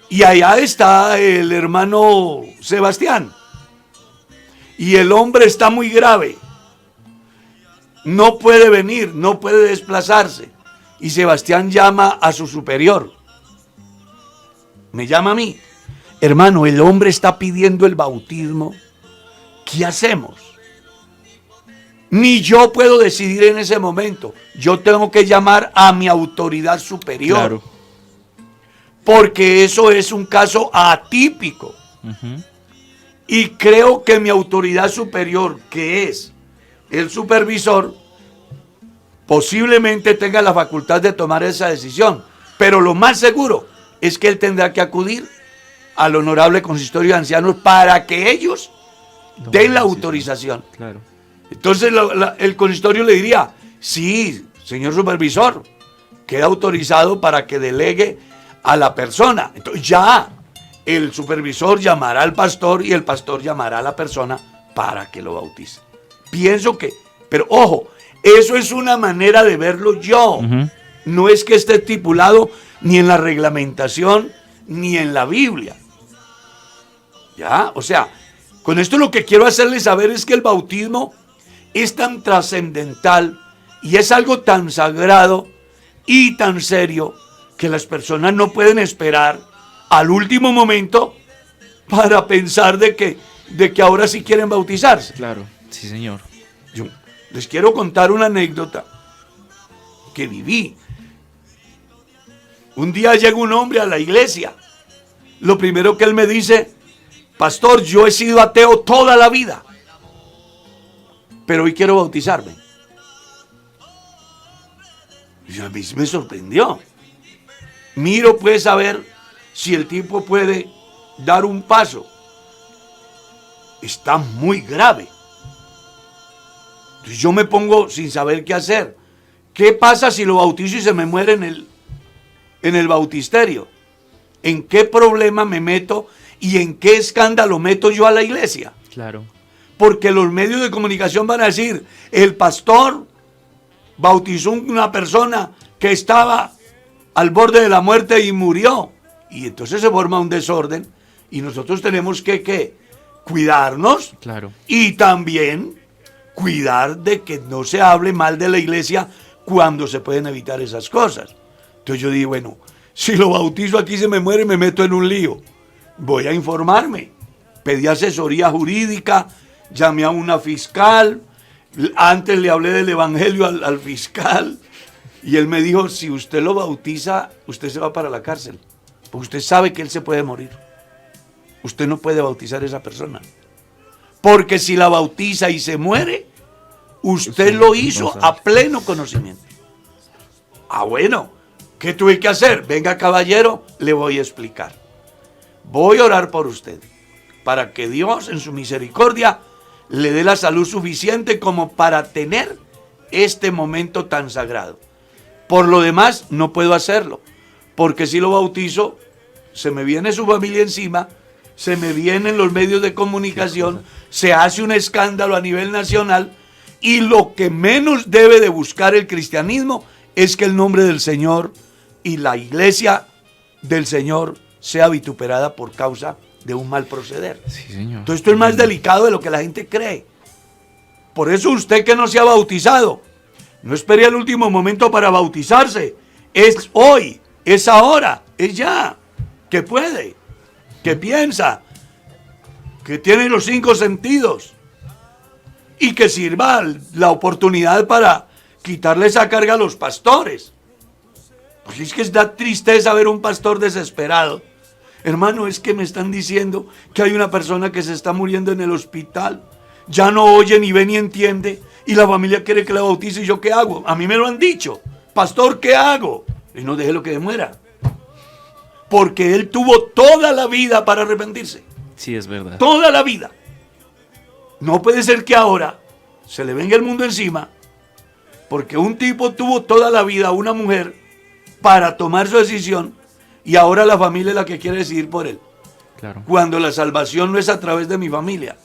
y allá está el hermano Sebastián y el hombre está muy grave, no puede venir, no puede desplazarse, y Sebastián llama a su superior, me llama a mí: hermano, el hombre está pidiendo el bautismo, ¿qué hacemos? Ni yo puedo decidir en ese momento. Yo tengo que llamar a mi autoridad superior. Claro. Porque eso es un caso atípico. Ujú. Y creo que mi autoridad superior, que es el supervisor, posiblemente tenga la facultad de tomar esa decisión. Pero lo más seguro es que él tendrá que acudir al honorable consistorio de ancianos para que ellos den la autorización. Claro. Entonces el consistorio le diría: sí, señor supervisor, queda autorizado para que delegue a la persona. Entonces ya el supervisor llamará al pastor y el pastor llamará a la persona para que lo bautice. Pienso que, pero ojo, eso es una manera de verlo yo. Ujú. No es que esté estipulado ni en la reglamentación ni en la Biblia. Ya, o sea, con esto lo que quiero hacerles saber es que el bautismo es tan trascendental y es algo tan sagrado y tan serio que las personas no pueden esperar al último momento para pensar de que ahora sí quieren bautizarse. Claro. Sí, señor. Yo les quiero contar una anécdota que viví. Un día llega un hombre a la iglesia. Lo primero que él me dice: pastor, yo he sido ateo toda la vida, pero hoy quiero bautizarme. Y a mí me sorprendió. Miro pues a ver si el tipo puede dar un paso. Está muy grave. Entonces yo me pongo sin saber qué hacer. ¿Qué pasa si lo bautizo y se me muere en el bautisterio? ¿En qué problema me meto y en qué escándalo meto yo a la iglesia? Claro. Porque los medios de comunicación van a decir: el pastor bautizó una persona que estaba al borde de la muerte y murió. Y entonces se forma un desorden y nosotros tenemos que cuidarnos. Claro. Y también cuidar de que no se hable mal de la iglesia cuando se pueden evitar esas cosas. Entonces yo digo: bueno, si lo bautizo aquí se me muere, me meto en un lío. Voy a informarme. Pedí asesoría jurídica, llamé a una fiscal, antes le hablé del evangelio al fiscal y él me dijo: si usted lo bautiza, usted se va para la cárcel, porque usted sabe que él se puede morir. Usted no puede bautizar a esa persona, porque si la bautiza y se muere, usted lo hizo a pleno conocimiento. Ah, bueno, ¿qué tuve que hacer? Venga, caballero, le voy a explicar. Voy a orar por usted, para que Dios en su misericordia le dé la salud suficiente como para tener este momento tan sagrado. Por lo demás, no puedo hacerlo, porque si lo bautizo, se me viene su familia encima, se me vienen los medios de comunicación, se hace un escándalo a nivel nacional, y lo que menos debe de buscar el cristianismo es que el nombre del Señor y la iglesia del Señor sea vituperada por causa de un mal proceder. Sí, señor. Entonces esto es más delicado de lo que la gente cree. Por eso usted que no se ha bautizado, no espere al último momento para bautizarse. Es hoy, es ahora, es ya. Que puede, que piensa, que tiene los 5 sentidos y que sirva la oportunidad para quitarle esa carga a los pastores. Porque es que da tristeza ver un pastor desesperado. Hermano, es que me están diciendo que hay una persona que se está muriendo en el hospital ya no oye, ni ve, ni entiende, y la familia quiere que la bautice, ¿y yo qué hago? A mí me lo han dicho, pastor, ¿qué hago? Y no deje lo que muera, porque él tuvo toda la vida para arrepentirse. Sí, es verdad. Toda la vida. No puede ser que ahora se le venga el mundo encima, porque un tipo tuvo toda la vida a una mujer para tomar su decisión, y ahora la familia es la que quiere decidir por él. Claro. Cuando la salvación no es a través de mi familia,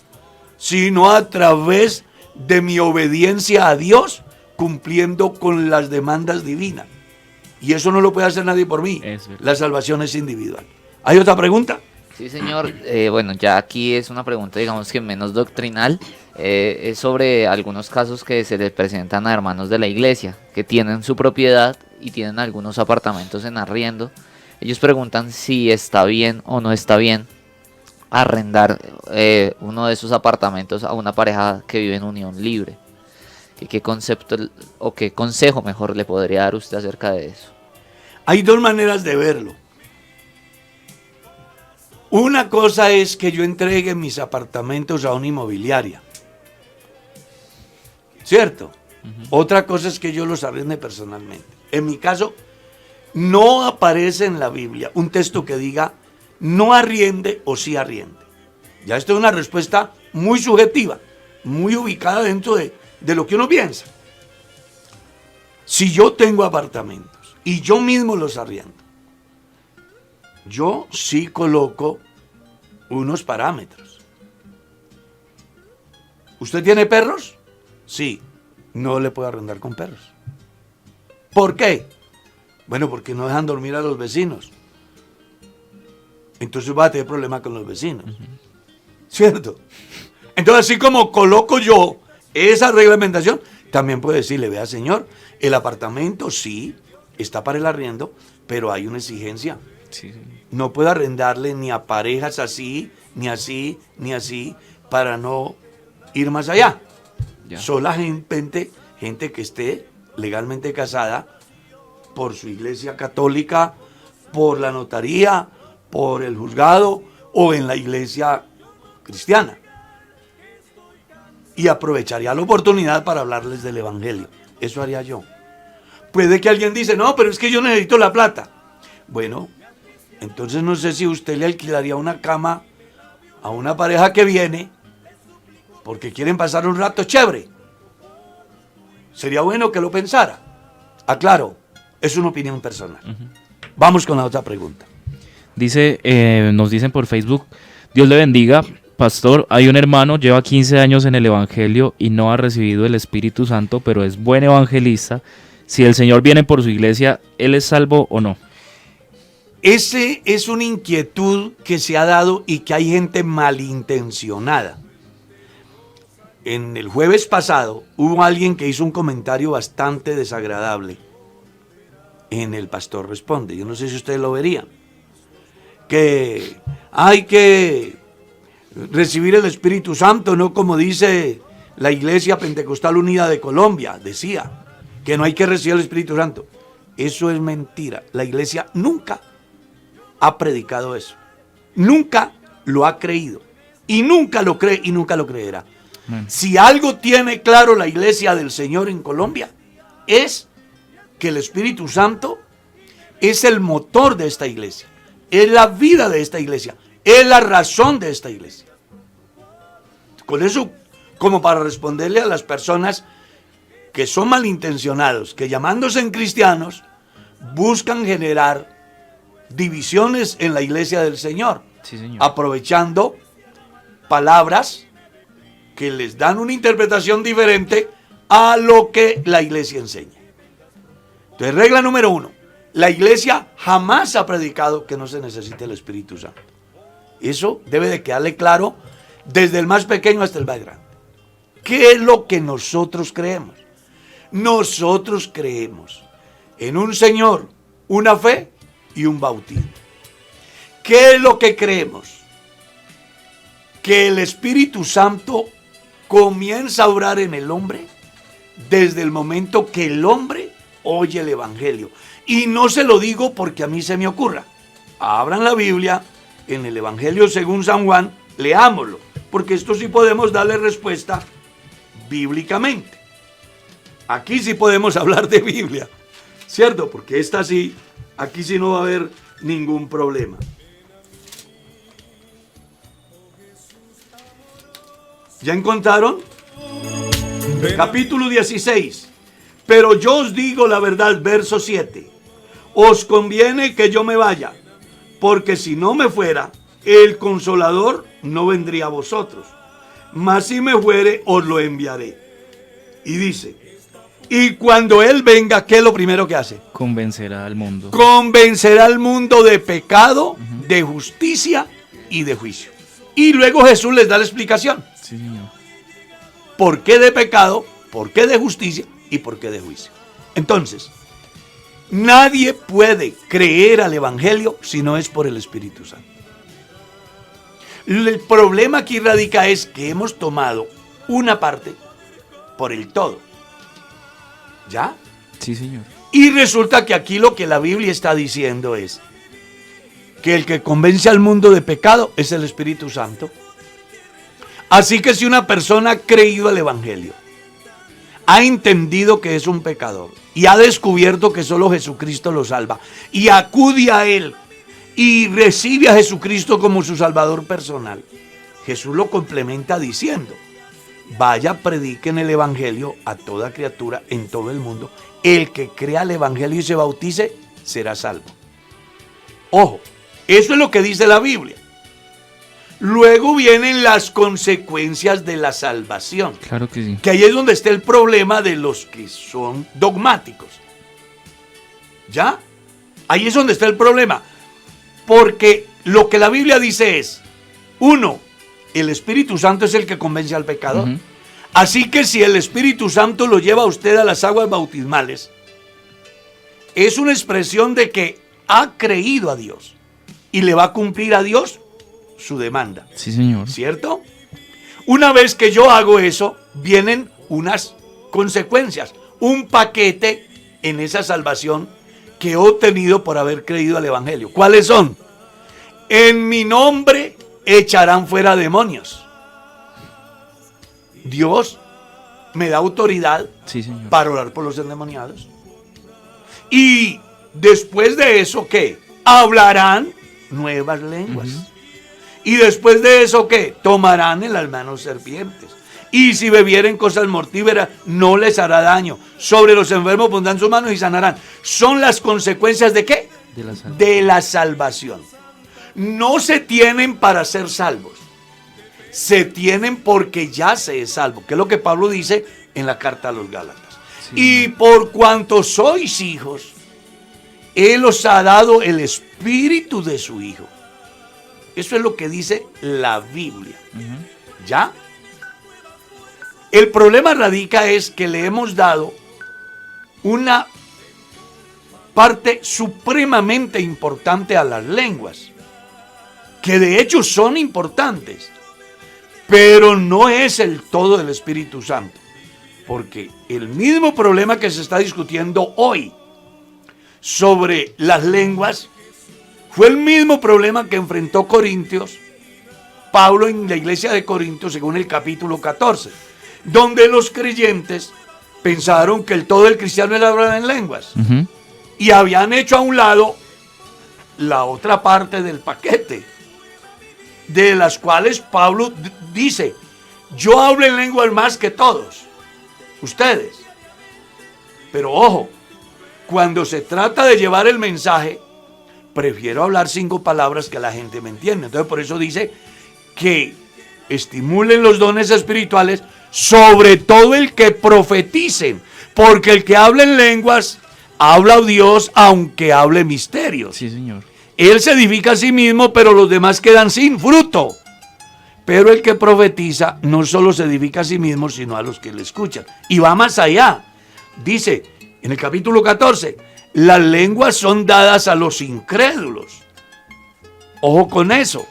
sino a través de mi obediencia a Dios, cumpliendo con las demandas divinas. Y eso no lo puede hacer nadie por mí. La salvación es individual. ¿Hay otra pregunta? Sí, señor. Bueno, ya aquí es una pregunta, digamos que menos doctrinal. Es sobre algunos casos que se les presentan a hermanos de la iglesia que tienen su propiedad y tienen algunos apartamentos en arriendo. Ellos preguntan si está bien o no está bien arrendar uno de esos apartamentos a una pareja que vive en unión libre. ¿Qué concepto o qué consejo mejor le podría dar usted acerca de eso? Hay dos maneras de verlo. Una cosa es que yo entregue mis apartamentos a una inmobiliaria, ¿cierto? Otra cosa es que yo los arrende personalmente. En mi caso, no aparece en la Biblia un texto que diga no arriende o sí arriende. Ya esto es una respuesta muy subjetiva, muy ubicada dentro de lo que uno piensa. Si yo tengo apartamentos y yo mismo los arriendo, yo sí coloco unos parámetros. ¿Usted tiene perros? Sí, no le puedo arrendar con perros. ¿Por qué? Bueno, porque no dejan dormir a los vecinos. Entonces va a tener problemas con los vecinos. ¿Cierto? Entonces, así como coloco yo esa reglamentación, también puedo decirle, vea señor, el apartamento sí está para el arriendo, pero hay una exigencia. Sí. No puedo arrendarle ni a parejas así, ni así, ni así, para no ir más allá. Ya. Solamente gente que esté legalmente casada por su iglesia católica, por la notaría, por el juzgado o en la iglesia cristiana. Y aprovecharía la oportunidad para hablarles del evangelio. Eso haría yo. Puede que alguien dice, no, pero es que yo necesito la plata. Bueno, entonces no sé si usted le alquilaría una cama a una pareja que viene porque quieren pasar un rato chévere. Sería bueno que lo pensara. Aclaro, es una opinión personal. Vamos con la otra pregunta. Dice, nos dicen por Facebook, Dios le bendiga, pastor, hay un hermano, lleva 15 años en el evangelio y no ha recibido el Espíritu Santo, pero es buen evangelista. Si el Señor viene por su iglesia, ¿él es salvo o no? Ese es una inquietud que se ha dado y que hay gente malintencionada. En el jueves pasado hubo alguien que hizo un comentario bastante desagradable en El Pastor Responde. Yo no sé si ustedes lo verían. Que hay que recibir el Espíritu Santo, no como dice la Iglesia Pentecostal Unida de Colombia, decía, que no hay que recibir el Espíritu Santo. Eso es mentira. La Iglesia nunca ha predicado eso. Nunca lo ha creído. Y nunca lo cree y nunca lo creerá. Si algo tiene claro la Iglesia del Señor en Colombia, es que el Espíritu Santo es el motor de esta iglesia, es la vida de esta iglesia, es la razón de esta iglesia. Con eso, como para responderle a las personas que son malintencionados, que llamándose en cristianos, buscan generar divisiones en la iglesia del Señor, Sí, señor. aprovechando palabras que les dan una interpretación diferente a lo que la iglesia enseña. Entonces, regla número 1, la iglesia jamás ha predicado que no se necesite el Espíritu Santo. Eso debe de quedarle claro desde el más pequeño hasta el más grande. ¿Qué es lo que nosotros creemos? Nosotros creemos en un Señor, una fe y un bautismo. ¿Qué es lo que creemos? Que el Espíritu Santo comienza a obrar en el hombre desde el momento que el hombre oye el Evangelio. Y no se lo digo porque a mí se me ocurra. Abran la Biblia en el Evangelio según San Juan, leámoslo, porque esto sí podemos darle respuesta bíblicamente. Aquí sí podemos hablar de Biblia, ¿cierto? Porque esta sí, aquí sí no va a haber ningún problema. ¿Ya encontraron? Capítulo 16. Pero yo os digo la verdad, verso 7. Os conviene que yo me vaya, porque si no me fuera, el Consolador no vendría a vosotros. Mas si me fuere, os lo enviaré. Y dice, y cuando Él venga, ¿qué es lo primero que hace? Convencerá al mundo. Convencerá al mundo de pecado, de justicia y de juicio. Y luego Jesús les da la explicación. Sí, señor. ¿Por qué de pecado? ¿Por qué de justicia? ¿Y por qué de juicio? Entonces, nadie puede creer al Evangelio si no es por el Espíritu Santo. El problema aquí radica es que hemos tomado una parte por el todo. ¿Ya? Sí, señor. Y resulta que aquí lo que la Biblia está diciendo es que el que convence al mundo de pecado es el Espíritu Santo. Así que si una persona ha creído al Evangelio, ha entendido que es un pecador y ha descubierto que solo Jesucristo lo salva y acude a Él y recibe a Jesucristo como su Salvador personal, Jesús lo complementa diciendo, vaya, prediquen el Evangelio a toda criatura en todo el mundo. El que crea el Evangelio y se bautice será salvo. Ojo, eso es lo que dice la Biblia. Luego vienen las consecuencias de la salvación. Claro que sí. Que ahí es donde está el problema de los que son dogmáticos. ¿Ya? Ahí es donde está el problema. Porque lo que la Biblia dice es, uno, el Espíritu Santo es el que convence al pecador. Así que si el Espíritu Santo lo lleva a usted a las aguas bautismales, es una expresión de que ha creído a Dios y le va a cumplir a Dios su demanda. Sí, señor. ¿Cierto? Una vez que yo hago eso, vienen unas consecuencias, un paquete en esa salvación que he obtenido por haber creído al Evangelio. ¿Cuáles son? En mi nombre echarán fuera demonios. Dios me da autoridad, sí, señor, para orar por los endemoniados. Y después de eso, ¿qué? Hablarán nuevas lenguas. Y después de eso, ¿qué? Tomarán en las manos serpientes. Y si bebieren cosas mortíferas, no les hará daño. Sobre los enfermos pondrán sus manos y sanarán. Son las consecuencias ¿de qué? De la salvación. No se tienen para ser salvos. Se tienen porque ya se es salvo. Que es lo que Pablo dice en la carta a los Gálatas. Sí. Y por cuanto sois hijos, Él os ha dado el espíritu de su Hijo. Eso es lo que dice la Biblia. ¿Ya? El problema radica es que le hemos dado una parte supremamente importante a las lenguas, que de hecho son importantes, pero no es el todo del Espíritu Santo, porque el mismo problema que se está discutiendo hoy sobre las lenguas fue el mismo problema que enfrentó Pablo en la iglesia de Corinto, según el capítulo 14, donde los creyentes pensaron que el todo del cristiano era hablar en lenguas, y habían hecho a un lado la otra parte del paquete, de las cuales Pablo dice, yo hablo en lenguas más que todos ustedes, pero ojo, cuando se trata de llevar el mensaje, prefiero hablar 5 palabras que la gente me entiende. Entonces por eso dice que estimulen los dones espirituales, sobre todo el que profeticen, porque el que habla en lenguas habla a Dios aunque hable misterios. Sí, señor. Él se edifica a sí mismo, pero los demás quedan sin fruto. Pero el que profetiza no solo se edifica a sí mismo, sino a los que le escuchan. Y va más allá. Dice en el capítulo 14, las lenguas son dadas a los incrédulos. Ojo con eso.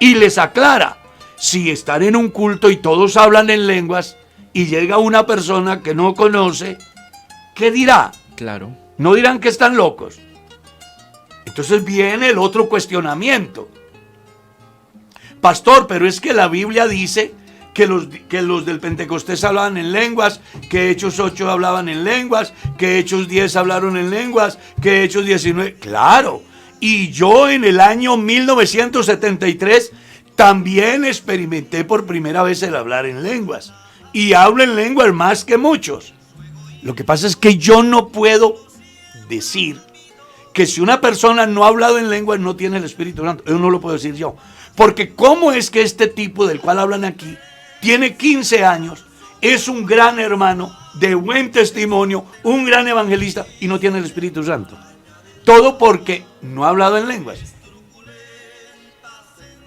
Y les aclara, si están en un culto y todos hablan en lenguas y llega una persona que no conoce, ¿qué dirá? Claro. No dirán que están locos. Entonces viene el otro cuestionamiento. Pastor, pero es que la Biblia dice que los del Pentecostés hablaban en lenguas, que Hechos 8 hablaban en lenguas, que Hechos 10 hablaron en lenguas, que Hechos 19... Claro, y yo en el año 1973 también experimenté por primera vez el hablar en lenguas. Y hablo en lenguas más que muchos. Lo que pasa es que yo no puedo decir que si una persona no ha hablado en lenguas no tiene el Espíritu Santo. Eso no lo puedo decir yo. Porque ¿cómo es que este tipo del cual hablan aquí tiene 15 años, es un gran hermano, de buen testimonio, un gran evangelista y no tiene el Espíritu Santo? Todo porque no ha hablado en lenguas.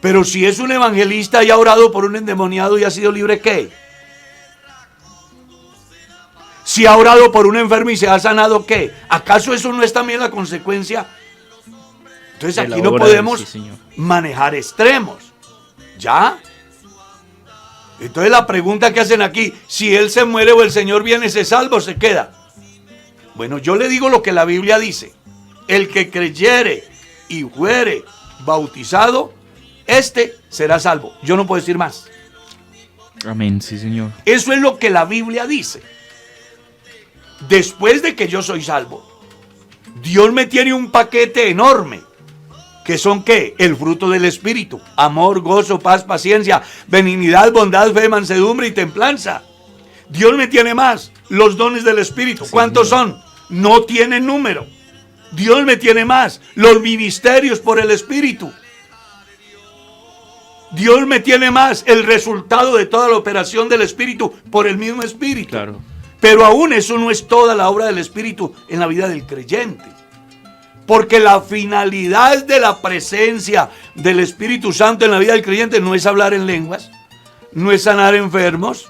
Pero si es un evangelista y ha orado por un endemoniado y ha sido libre, ¿qué? Si ha orado por un enfermo y se ha sanado, ¿qué? ¿Acaso eso no es también la consecuencia? Entonces aquí no podemos manejar extremos. ¿Ya? Entonces la pregunta que hacen aquí, si él se muere o el Señor viene, ¿se salva o se queda? Bueno, yo le digo lo que la Biblia dice. El que creyere y fuere bautizado, este será salvo. Yo no puedo decir más. Amén, sí, Señor. Eso es lo que la Biblia dice. Después de que yo soy salvo, Dios me tiene un paquete enorme. ¿Que son qué? El fruto del Espíritu. Amor, gozo, paz, paciencia, benignidad, bondad, fe, mansedumbre y templanza. Dios me tiene más. Los dones del Espíritu. ¿Cuántos son? No tienen número. Dios me tiene más. Los ministerios por el Espíritu. Dios me tiene más. El resultado de toda la operación del Espíritu por el mismo Espíritu. Claro. Pero aún eso no es toda la obra del Espíritu en la vida del creyente. Porque la finalidad de la presencia del Espíritu Santo en la vida del creyente no es hablar en lenguas, no es sanar enfermos,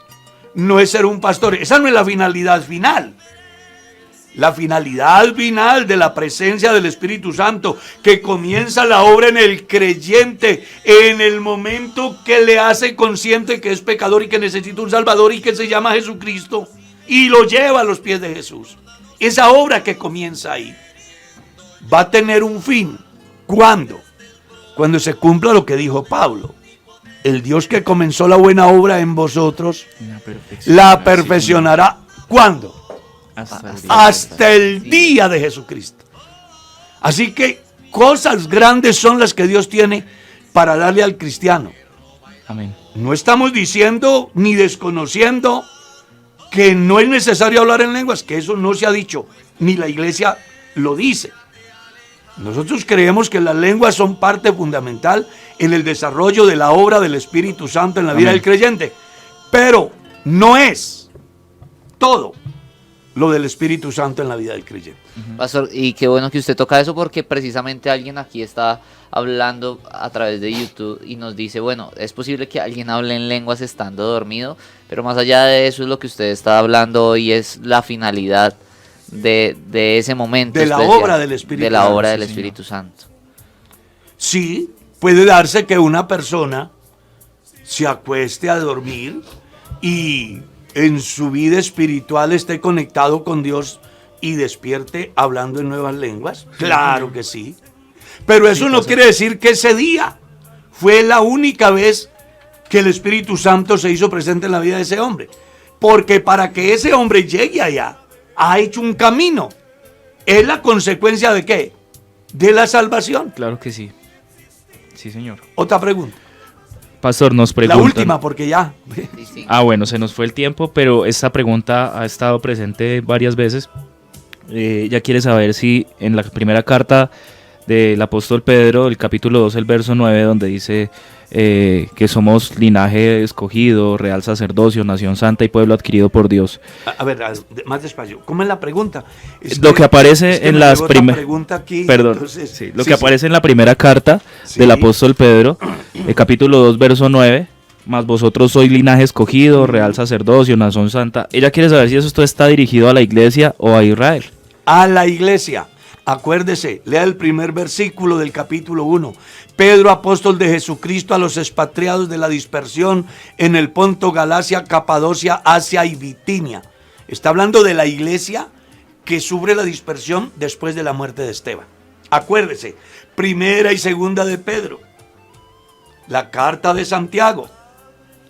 no es ser un pastor. Esa no es la finalidad final. La finalidad final de la presencia del Espíritu Santo, que comienza la obra en el creyente en el momento que le hace consciente que es pecador y que necesita un Salvador y que se llama Jesucristo, y lo lleva a los pies de Jesús. Esa obra que comienza ahí va a tener un fin. ¿Cuándo? Cuando se cumpla lo que dijo Pablo. El Dios que comenzó la buena obra en vosotros la perfeccionará. ¿Cuándo? Hasta el día de Jesucristo. Así que cosas grandes son las que Dios tiene para darle al cristiano. Amén. No estamos diciendo ni desconociendo que no es necesario hablar en lenguas, que eso no se ha dicho, ni la iglesia lo dice. Nosotros creemos que las lenguas son parte fundamental en el desarrollo de la obra del Espíritu Santo en la vida del creyente, pero no es todo lo del Espíritu Santo en la vida del creyente. Pastor, y qué bueno que usted toca eso, porque precisamente alguien aquí está hablando a través de YouTube y nos dice, bueno, es posible que alguien hable en lenguas estando dormido, pero más allá de eso es lo que usted está hablando hoy, es la finalidad de ese momento de la especial, obra del Espíritu de la Santo, obra del sí, Espíritu Santo. Sí, puede darse que una persona se acueste a dormir y en su vida espiritual esté conectado con Dios y despierte hablando en nuevas lenguas. Claro que sí. Pero eso no quiere decir que ese día fue la única vez que el Espíritu Santo se hizo presente en la vida de ese hombre. Porque para que ese hombre llegue allá, ha hecho un camino. ¿Es la consecuencia de qué? De la salvación. Claro que sí. Sí, señor. Otra pregunta. Pastor, nos preguntan. La última, porque ya. Sí. Ah, bueno, se nos fue el tiempo, pero esta pregunta ha estado presente varias veces. Ella quiere saber si en la primera carta del apóstol Pedro, el capítulo 2, el verso 9, donde dice que somos linaje escogido, real sacerdocio, nación santa y pueblo adquirido por Dios. A ver, más despacio. ¿Cómo es la pregunta? Lo que aparece en las primeras... Perdón, entonces, sí, lo que aparece en la primera carta del apóstol Pedro, el capítulo 2, verso 9, más vosotros sois linaje escogido, real sacerdocio, nación santa. Ella quiere saber si esto está dirigido a la iglesia o a Israel. A la iglesia. Acuérdese, lea el primer versículo del capítulo 1. Pedro, apóstol de Jesucristo, a los expatriados de la dispersión en el Ponto, Galacia, Capadocia, Asia y Bitinia. Está hablando de la iglesia que sufre la dispersión después de la muerte de Esteban. Acuérdese, primera y segunda de Pedro. la carta de Santiago,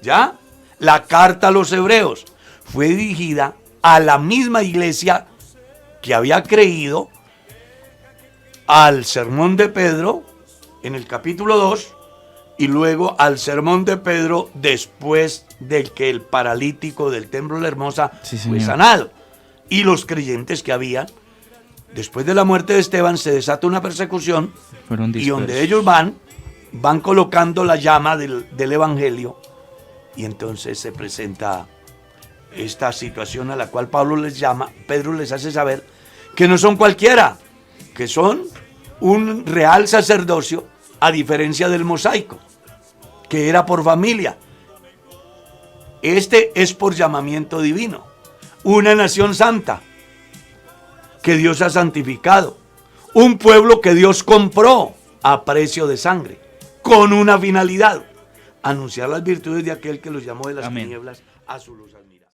¿ya? La carta a los hebreos fue dirigida a la misma iglesia que había creído, al sermón de Pedro en el capítulo 2 y luego al sermón de Pedro después de que el paralítico del templo de la Hermosa Sí, fue señor. sanado. Y los creyentes que había, después de la muerte de Esteban, se desata una persecución Fueron y donde dispersos. ellos van colocando la llama del evangelio, y entonces se presenta esta situación a la cual Pedro les hace saber que no son cualquiera, que son un real sacerdocio, a diferencia del mosaico, que era por familia. Este es por llamamiento divino, una nación santa que Dios ha santificado, un pueblo que Dios compró a precio de sangre, con una finalidad: anunciar las virtudes de aquel que los llamó de las Amén. tinieblas a su luz.